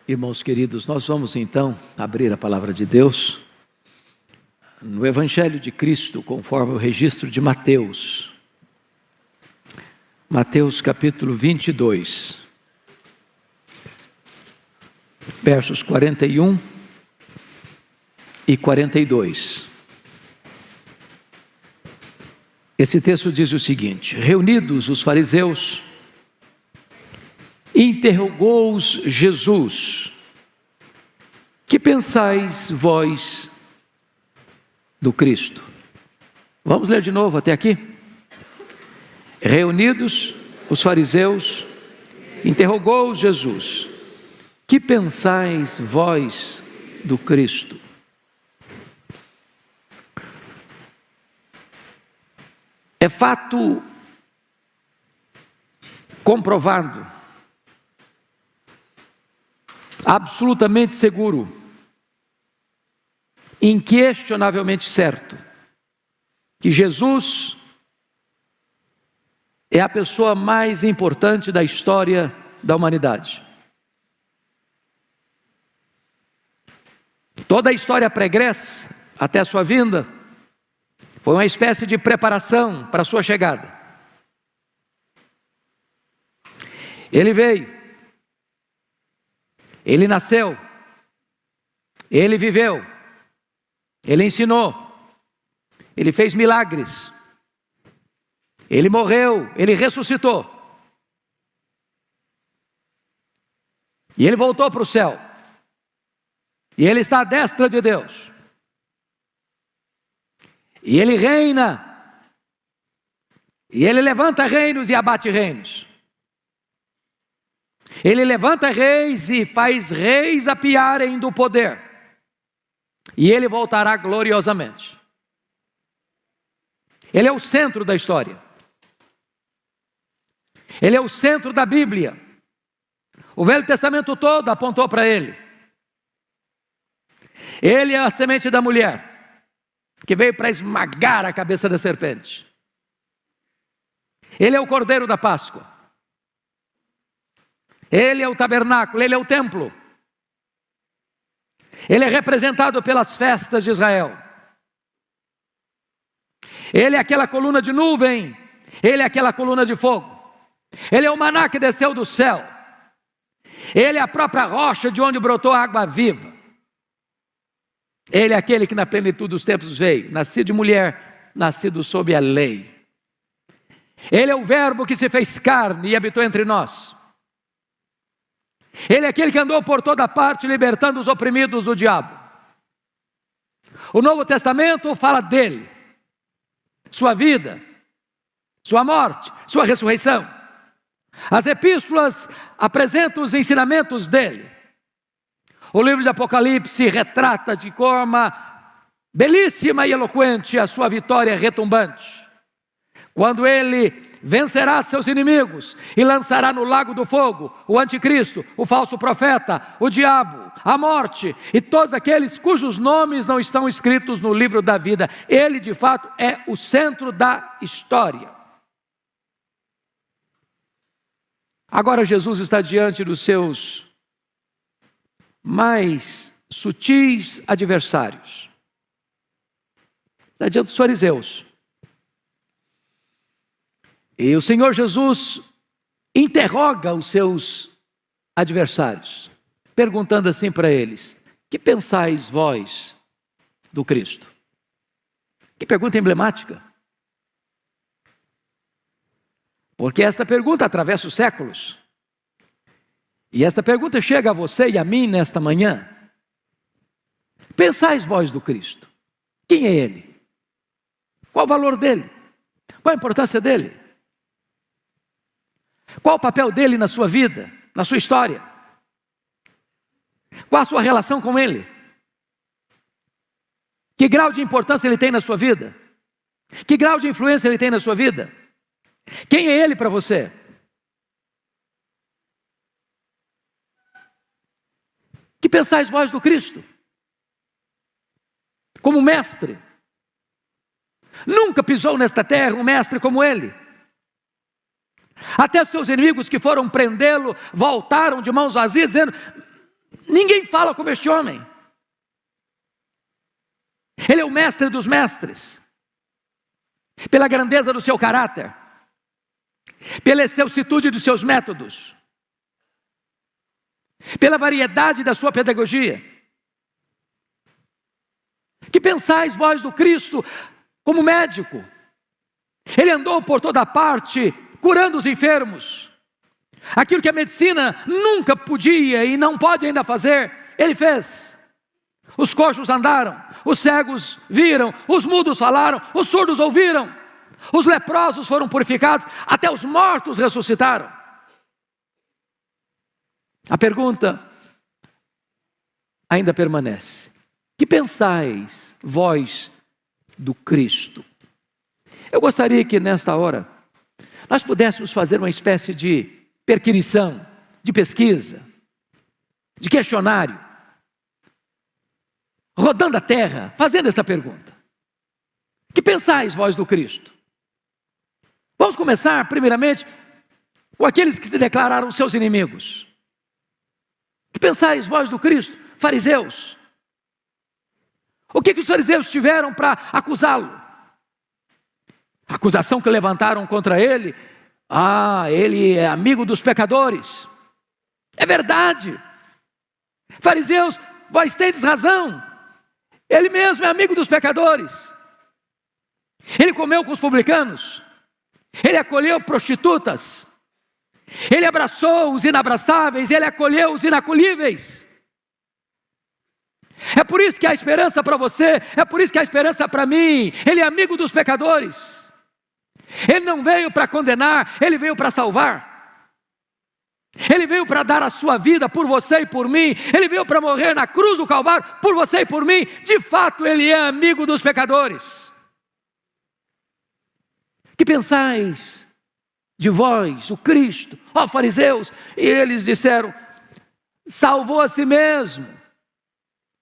Irmãos queridos, nós vamos então abrir a palavra de Deus no Evangelho de Cristo, conforme o registro de Mateus. Mateus capítulo 22, versos 41 e 42. Esse texto diz o seguinte: reunidos os fariseus, interrogou-os Jesus: que pensais vós do Cristo? Vamos ler de novo até aqui? Reunidos os fariseus, interrogou-os Jesus: que pensais vós do Cristo? É fato comprovado, absolutamente seguro, inquestionavelmente certo, que Jesus é a pessoa mais importante da história da humanidade. Toda a história pregressa, até a sua vinda, foi uma espécie de preparação para a sua chegada. Ele veio, ele nasceu, ele viveu, ele ensinou, ele fez milagres, ele morreu, ele ressuscitou, e ele voltou para o céu, e ele está à destra de Deus, e ele reina, e ele levanta reinos e abate reinos. Ele levanta reis e faz reis apiarem do poder, e ele voltará gloriosamente. Ele é o centro da história, ele é o centro da Bíblia. O Velho Testamento todo apontou para ele. Ele é a semente da mulher, que veio para esmagar a cabeça da serpente. Ele é o Cordeiro da Páscoa. Ele é o tabernáculo, ele é o templo. Ele é representado pelas festas de Israel. Ele é aquela coluna de nuvem, ele é aquela coluna de fogo. Ele é o maná que desceu do céu. Ele é a própria rocha de onde brotou a água viva. Ele é aquele que na plenitude dos tempos veio, nascido de mulher, nascido sob a lei. Ele é o verbo que se fez carne e habitou entre nós. Ele é aquele que andou por toda parte libertando os oprimidos do diabo. O Novo Testamento fala dele, sua vida, sua morte, sua ressurreição. As epístolas apresentam os ensinamentos dele. O livro de Apocalipse retrata de forma belíssima e eloquente a sua vitória retumbante, quando ele vencerá seus inimigos e lançará no lago do fogo o anticristo, o falso profeta, o diabo, a morte e todos aqueles cujos nomes não estão escritos no livro da vida. Ele de fato é o centro da história. Agora Jesus está diante dos seus mais sutis adversários. Está diante dos fariseus. E o Senhor Jesus interroga os seus adversários, perguntando assim para eles: que pensais vós do Cristo? Que pergunta emblemática. Porque esta pergunta atravessa os séculos. E esta pergunta chega a você e a mim nesta manhã. Pensais vós do Cristo? Quem é Ele? Qual o valor dele? Qual a importância dele? Qual o papel dele na sua vida, na sua história? Qual a sua relação com ele? Que grau de importância ele tem na sua vida? Que grau de influência ele tem na sua vida? Quem é ele para você? Que pensais vós do Cristo? Como mestre? Nunca pisou nesta terra um mestre como ele. Até seus inimigos que foram prendê-lo voltaram de mãos vazias, dizendo: Ninguém fala como este homem. Ele é o mestre dos mestres, pela grandeza do seu caráter, pela excelsitude dos seus métodos, pela variedade da sua pedagogia. Que pensais vós do Cristo como médico? Ele andou por toda parte, curando os enfermos. Aquilo que a medicina nunca podia e não pode ainda fazer, ele fez. Os coxos andaram, os cegos viram, os mudos falaram, os surdos ouviram, os leprosos foram purificados, até os mortos ressuscitaram. A pergunta ainda permanece: que pensais vós do Cristo? Eu gostaria que nesta hora nós pudéssemos fazer uma espécie de perquisição, de pesquisa, de questionário, rodando a terra, fazendo esta pergunta: que pensais vós do Cristo? Vamos começar primeiramente com aqueles que se declararam seus inimigos. Que pensais vós do Cristo? Fariseus. O que os fariseus tiveram para acusá-lo? A acusação que levantaram contra ele: ele é amigo dos pecadores. É verdade. Fariseus, vós tendes razão. Ele mesmo é amigo dos pecadores. Ele comeu com os publicanos. Ele acolheu prostitutas. Ele abraçou os inabraçáveis. Ele acolheu os inacolhíveis. É por isso que há esperança para você. É por isso que há esperança para mim. Ele é amigo dos pecadores. Ele não veio para condenar. Ele veio para salvar. Ele veio para dar a sua vida por você e por mim. Ele veio para morrer na cruz do Calvário por você e por mim. De fato, ele é amigo dos pecadores. Que pensais de vós, o Cristo? Ó fariseus, e eles disseram: salvou a si mesmo,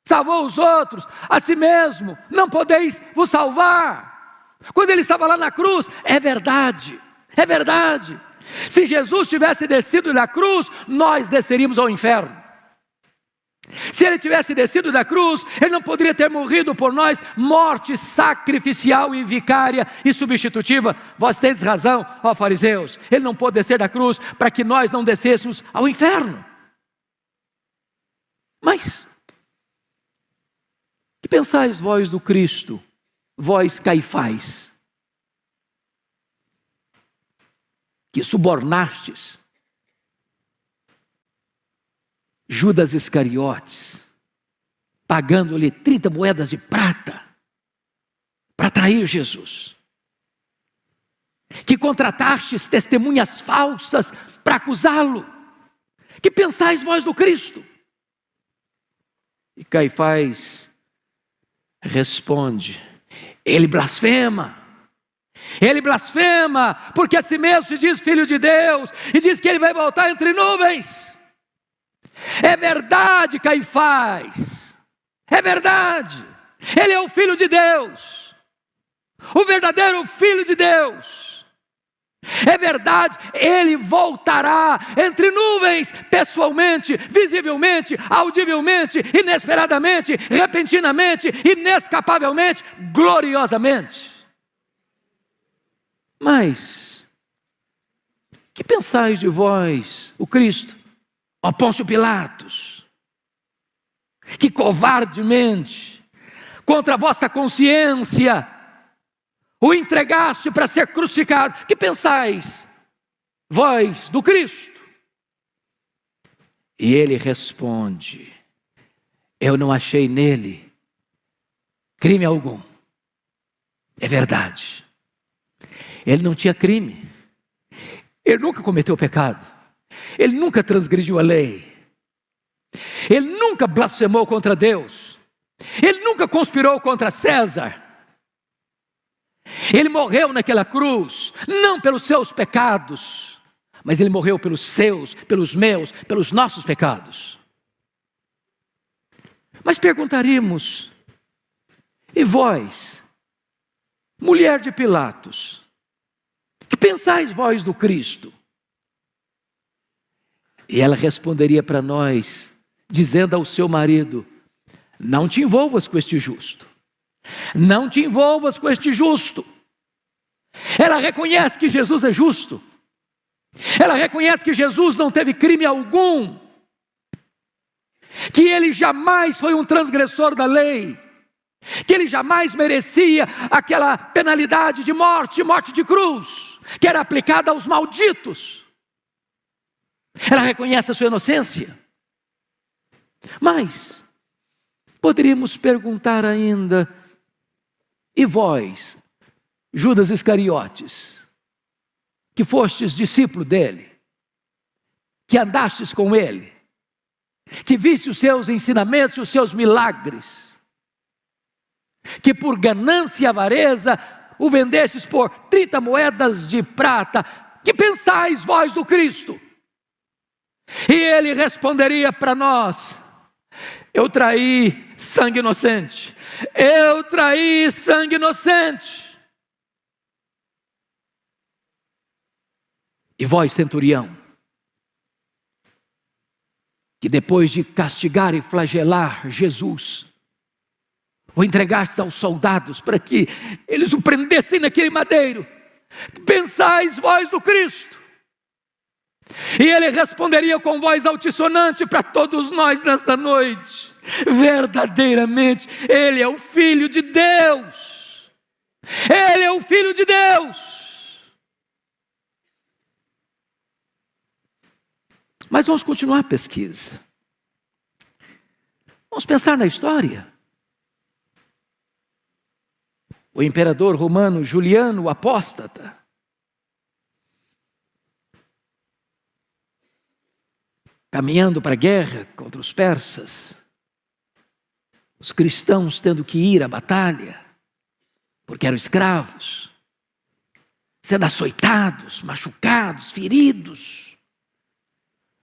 salvou os outros, a si mesmo, não podeis vos salvar. Quando ele estava lá na cruz, é verdade, é verdade. Se Jesus tivesse descido da cruz, nós desceríamos ao inferno. Se ele tivesse descido da cruz, ele não poderia ter morrido por nós, morte sacrificial e vicária e substitutiva. Vós tendes razão, ó fariseus, ele não pôde descer da cruz para que nós não descêssemos ao inferno. Mas, que pensais vós do Cristo, vós Caifás, que subornastes Judas Iscariotes, pagando-lhe 30 moedas de prata para trair Jesus, que contratastes testemunhas falsas para acusá-lo? Que pensais vós do Cristo? E Caifás responde: ele blasfema. Ele blasfema, porque a si mesmo se diz filho de Deus, e diz que ele vai voltar entre nuvens. É verdade, Caifás, é verdade. Ele é o filho de Deus, o verdadeiro filho de Deus. É verdade, ele voltará entre nuvens, pessoalmente, visivelmente, audivelmente, inesperadamente, repentinamente, inescapavelmente, gloriosamente. Mas, que pensais de vós, o Cristo, ó Pôncio Pilatos, que covardemente, contra a vossa consciência, o entregaste para ser crucificado? Que pensais vós do Cristo? E ele responde: eu não achei nele crime algum. É verdade. Ele não tinha crime, ele nunca cometeu pecado, ele nunca transgrediu a lei, ele nunca blasfemou contra Deus, ele nunca conspirou contra César. Ele morreu naquela cruz, não pelos seus pecados, mas ele morreu pelos seus, pelos meus, pelos nossos pecados. Mas perguntaríamos: e vós, mulher de Pilatos, que pensais vós do Cristo? E ela responderia para nós, dizendo ao seu marido: não te envolvas com este justo. Não te envolvas com este justo. Ela reconhece que Jesus é justo. Ela reconhece que Jesus não teve crime algum, que ele jamais foi um transgressor da lei, que ele jamais merecia aquela penalidade de morte, morte de cruz, que era aplicada aos malditos. Ela reconhece a sua inocência. Mas poderíamos perguntar ainda: e vós, Judas Iscariotes, que fostes discípulo dele, que andastes com ele, que viste os seus ensinamentos e os seus milagres, que por ganância e avareza o vendestes por 30 moedas de prata, que pensais vós do Cristo? E ele responderia para nós: eu traí sangue inocente, eu traí sangue inocente. E vós, centurião, que depois de castigar e flagelar Jesus, o entregastes aos soldados para que eles o prendessem naquele madeiro, pensais vós do Cristo? E ele responderia com voz altissonante para todos nós nesta noite: verdadeiramente, ele é o Filho de Deus. Ele é o Filho de Deus. Mas vamos continuar a pesquisa. Vamos pensar na história. O imperador romano Juliano, o apóstata, caminhando para a guerra contra os persas, os cristãos tendo que ir à batalha, porque eram escravos, sendo açoitados, machucados, feridos,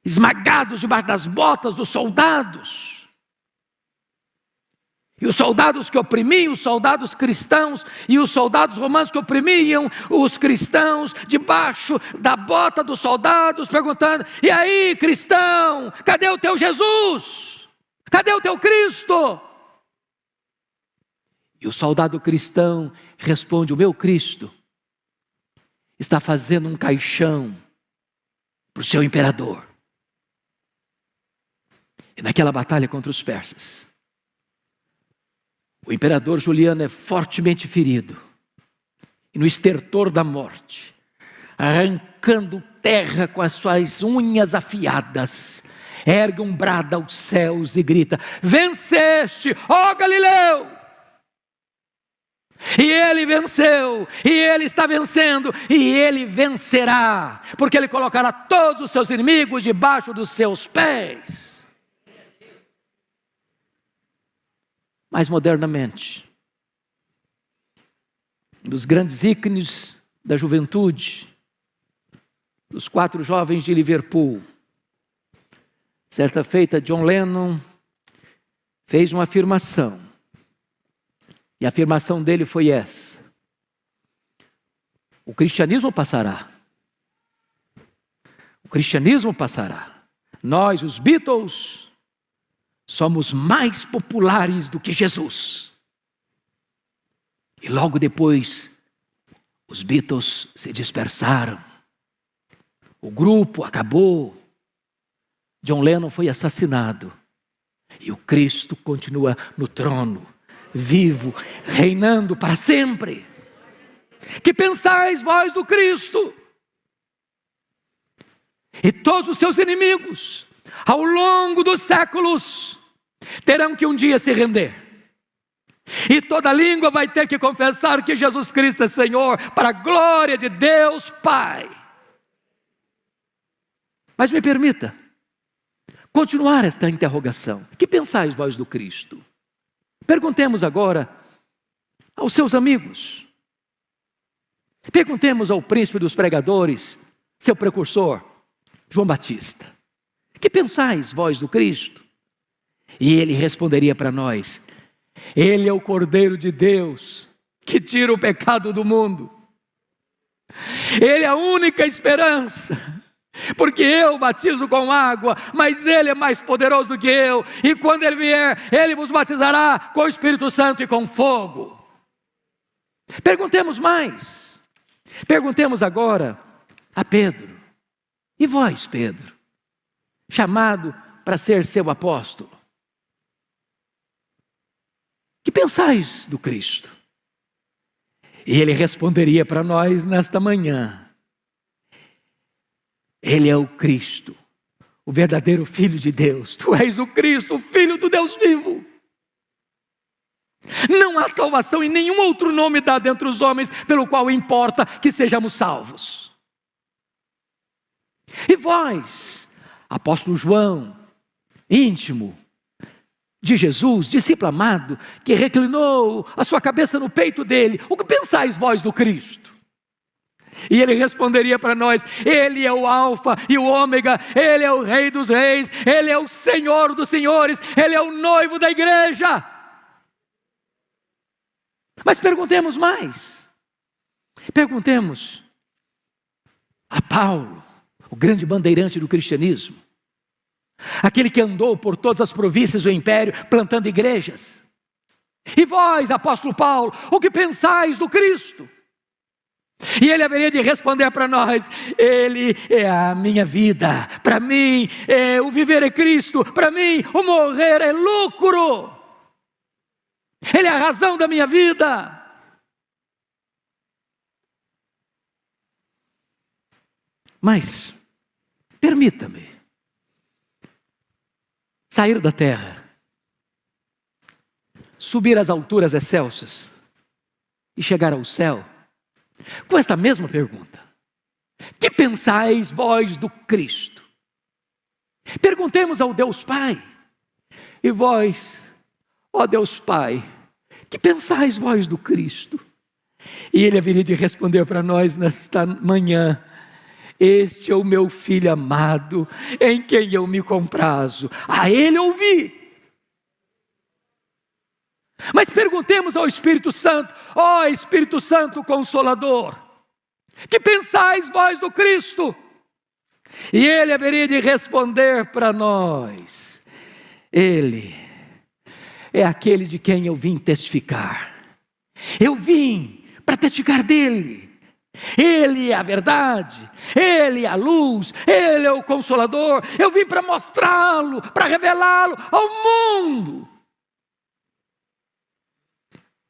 esmagados debaixo das botas dos soldados. E os soldados que oprimiam, os soldados cristãos, e os soldados romanos que oprimiam os cristãos, debaixo da bota dos soldados, perguntando: e aí, cristão, cadê o teu Jesus? Cadê o teu Cristo? E o soldado cristão responde: o meu Cristo está fazendo um caixão para o seu imperador. E naquela batalha contra os persas, o imperador Juliano é fortemente ferido, e no estertor da morte, arrancando terra com as suas unhas afiadas, ergue um brado aos céus e grita: venceste, ó Galileu! E ele venceu, e ele está vencendo, e ele vencerá, porque ele colocará todos os seus inimigos debaixo dos seus pés. Mais modernamente, um dos grandes ícones da juventude, dos 4 jovens de Liverpool, certa feita, John Lennon fez uma afirmação, e a afirmação dele foi essa: o cristianismo passará, o cristianismo passará, nós, os Beatles, somos mais populares do que Jesus. E logo depois, os Beatles se dispersaram, o grupo acabou, John Lennon foi assassinado, e o Cristo continua no trono, vivo, reinando para sempre. Que pensais vós do Cristo? E todos os seus inimigos, ao longo dos séculos, terão que um dia se render, e toda língua vai ter que confessar que Jesus Cristo é Senhor, para a glória de Deus Pai. Mas me permita continuar esta interrogação: que pensais vós do Cristo? Perguntemos agora aos seus amigos, perguntemos ao príncipe dos pregadores, seu precursor, João Batista: que pensais vós do Cristo? E ele responderia para nós: ele é o Cordeiro de Deus, que tira o pecado do mundo. Ele é a única esperança. Porque eu batizo com água, mas Ele é mais poderoso do que eu. E quando Ele vier, Ele vos batizará com o Espírito Santo e com fogo. Perguntemos mais. Perguntemos agora a Pedro. E vós, Pedro, chamado para ser seu apóstolo, que pensais do Cristo? E ele responderia para nós nesta manhã: Ele é o Cristo, o verdadeiro Filho de Deus. Tu és o Cristo, o Filho do Deus vivo. Não há salvação em nenhum outro nome dado entre os homens, pelo qual importa que sejamos salvos. E vós, apóstolo João, íntimo de Jesus, discípulo amado, que reclinou a sua cabeça no peito dele, o que pensais vós do Cristo? E ele responderia para nós: Ele é o alfa e o ômega, Ele é o rei dos reis, Ele é o Senhor dos senhores, Ele é o noivo da igreja. Mas perguntemos mais. Perguntemos a Paulo, o grande bandeirante do cristianismo, aquele que andou por todas as províncias do império, plantando igrejas. E vós, apóstolo Paulo, o que pensais do Cristo? E ele haveria de responder para nós: Ele é a minha vida. Para mim, o viver é Cristo. Para mim, o morrer é lucro. Ele é a razão da minha vida. Mas, permita-me sair da terra, subir às alturas excelsas e chegar ao céu com esta mesma pergunta: que pensais vós do Cristo? Perguntemos ao Deus Pai: e vós, ó Deus Pai, que pensais vós do Cristo? E Ele haveria de responder para nós nesta manhã: Este é o meu Filho amado, em quem eu me comprazo. A Ele ouvi. Mas perguntemos ao Espírito Santo: ó Espírito Santo Consolador, que pensais vós do Cristo? E Ele haveria de responder para nós: Ele é aquele de quem eu vim testificar. Eu vim para testificar dele. Ele é a verdade, Ele é a luz, Ele é o Consolador. Eu vim para mostrá-lo, para revelá-lo ao mundo.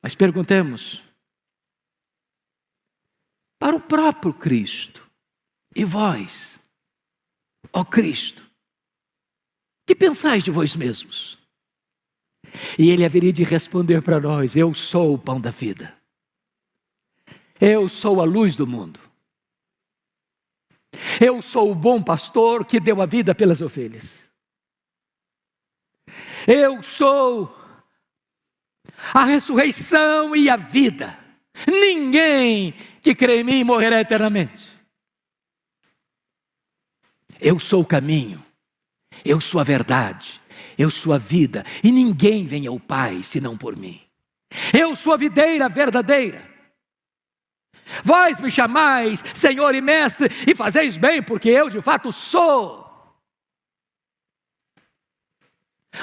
Mas perguntemos para o próprio Cristo: e vós, ó Cristo, que pensais de vós mesmos? E Ele haveria de responder para nós: Eu sou o pão da vida. Eu sou a luz do mundo. Eu sou o bom pastor que deu a vida pelas ovelhas. Eu sou a ressurreição e a vida. Ninguém que crê em mim morrerá eternamente. Eu sou o caminho, eu sou a verdade, eu sou a vida, e ninguém vem ao Pai senão por mim. Eu sou a videira verdadeira. Vós me chamais Senhor e Mestre, e fazeis bem, porque eu de fato sou.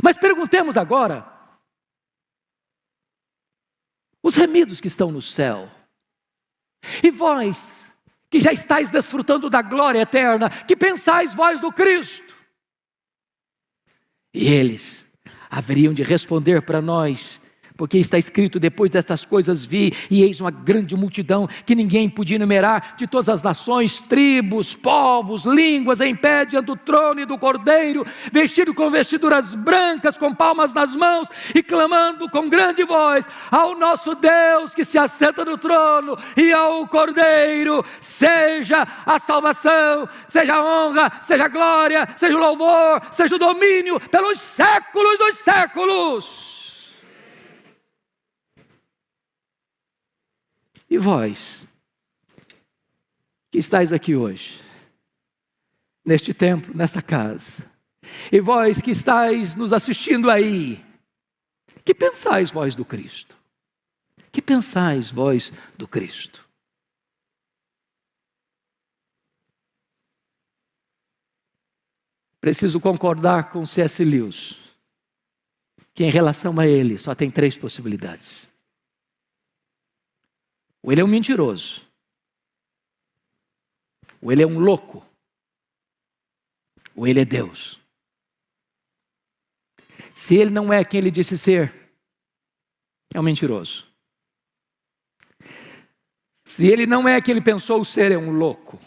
Mas perguntemos agora: os remidos que estão no céu, e vós que já estáis desfrutando da glória eterna, que pensais vós do Cristo? E eles haveriam de responder para nós, porque está escrito: depois destas coisas vi, e eis uma grande multidão que ninguém podia enumerar, de todas as nações, tribos, povos, línguas, em pé diante do trono e do Cordeiro, vestido com vestiduras brancas, com palmas nas mãos, e clamando com grande voz ao nosso Deus que se assenta no trono, e ao Cordeiro: seja a salvação, seja a honra, seja a glória, seja o louvor, seja o domínio pelos séculos dos séculos. E vós, que estáis aqui hoje, neste templo, nesta casa, e vós que estáis nos assistindo aí, que pensais vós do Cristo? Que pensais vós do Cristo? Preciso concordar com C.S. Lewis, que em relação a ele só tem 3 possibilidades. Ou ele é um mentiroso, ou ele é um louco, ou ele é Deus. Se ele não é quem ele disse ser, é um mentiroso. Se ele não é quem ele pensou ser, é um louco.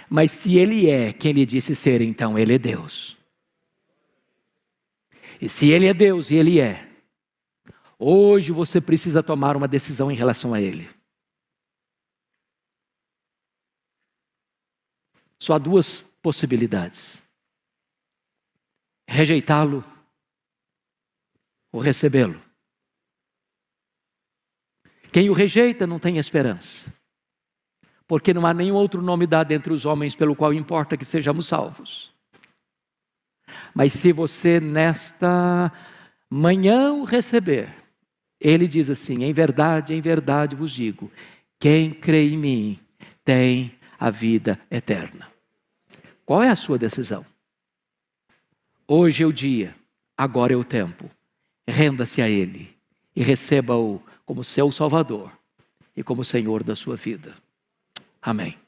Mas se ele é quem ele disse ser, então ele é Deus. E se ele é Deus, e ele é, hoje você precisa tomar uma decisão em relação a ele. Só há 2 possibilidades: rejeitá-lo ou recebê-lo. Quem o rejeita não tem esperança, porque não há nenhum outro nome dado entre os homens pelo qual importa que sejamos salvos. Mas se você nesta manhã o receber, ele diz assim: em verdade vos digo, quem crê em mim tem a vida eterna. Qual é a sua decisão? Hoje é o dia, agora é o tempo. Renda-se a ele e receba-o como seu Salvador e como Senhor da sua vida. Amém.